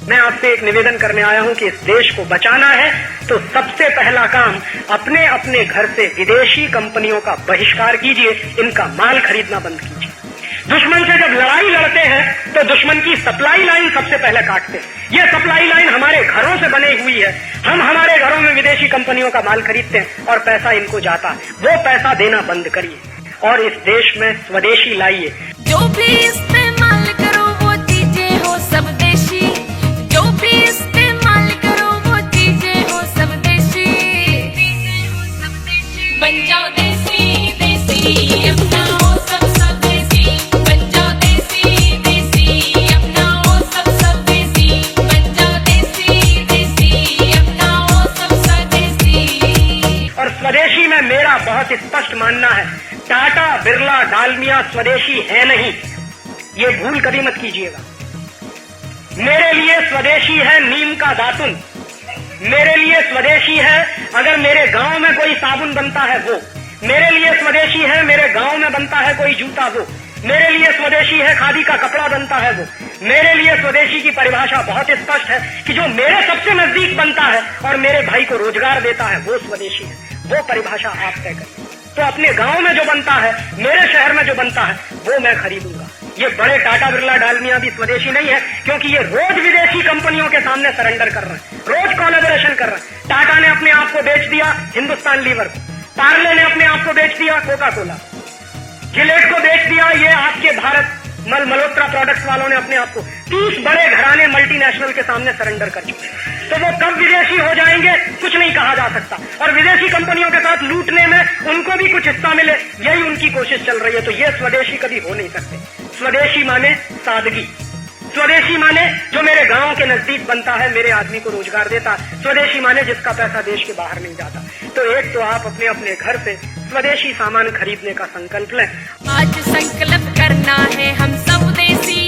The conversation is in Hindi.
मैं आपसे एक निवेदन करने आया हूं कि इस देश को बचाना है तो सबसे पहला काम अपने अपने घर से विदेशी कंपनियों का बहिष्कार कीजिए, इनका माल खरीदना बंद कीजिए। दुश्मन से जब लड़ाई लड़ते हैं तो दुश्मन की सप्लाई लाइन सबसे पहले काटते हैं। ये सप्लाई लाइन हमारे घरों से बनी हुई है। हम हमारे घरों में विदेशी कंपनियों का माल खरीदते हैं और पैसा इनको जाता है। वो पैसा देना बंद करिए और इस देश में स्वदेशी लाइए। जो भी इस्तेमाल करो वो चीजें हो सब देशी, जो भी इस्तेमाल करो वो चीजें हो सब देशी। बन जाओ देसी देसी, अपना हो सब सब देसी। बन जाओ देसी देसी, अपना हो सब सब देसी। बन जाओ देसी देसी, अपना हो सब सब देसी। और स्वदेशी में मेरा बहुत स्पष्ट मानना है, टाटा बिरला डालमिया स्वदेशी है नहीं, ये भूल कभी मत कीजिएगा। मेरे लिए स्वदेशी है नीम का दातुन, मेरे लिए स्वदेशी है अगर मेरे गांव में कोई साबुन बनता है वो, मेरे लिए स्वदेशी है मेरे गांव में बनता है कोई जूता वो, मेरे लिए स्वदेशी है खादी का कपड़ा बनता है वो। मेरे लिए स्वदेशी की परिभाषा बहुत स्पष्ट है कि जो मेरे सबसे नजदीक बनता है और मेरे भाई को रोजगार देता है वो स्वदेशी है। वो परिभाषा आप तय करिए। तो अपने गांव में जो बनता है, मेरे शहर में जो बनता है वो मैं खरीदूंगा। ये बड़े टाटा बिरला डालमिया भी स्वदेशी नहीं है, क्योंकि ये रोज विदेशी कंपनियों के सामने सरेंडर कर रहे हैं, रोज कोलैबोरेशन कर रहे हैं। टाटा ने अपने आप को बेच दिया हिंदुस्तान लीवर को, पार्ले ने अपने आप को बेच दिया कोका कोला, जिलेट को बेच दिया ये आपके भारत मल्होत्रा प्रोडक्ट्स वालों ने अपने आप को। 30 बड़े घराने मल्टीनेशनल के सामने सरेंडर कर चुके। तो वो कब विदेशी हो जाएंगे कुछ नहीं कहा जा सकता, और विदेशी कंपनियों के साथ लूटने में उनको भी कुछ हिस्सा मिले, यही उनकी कोशिश चल रही है। तो ये स्वदेशी कभी हो नहीं सकते। स्वदेशी माने सादगी, स्वदेशी माने जो मेरे गांव के नजदीक बनता है, मेरे आदमी को रोजगार देता है। स्वदेशी माने जिसका पैसा देश के बाहर नहीं जाता। तो एक तो आप अपने अपने घर से स्वदेशी सामान खरीदने का संकल्प लें। आज संकल्प करना है हम सब देसी।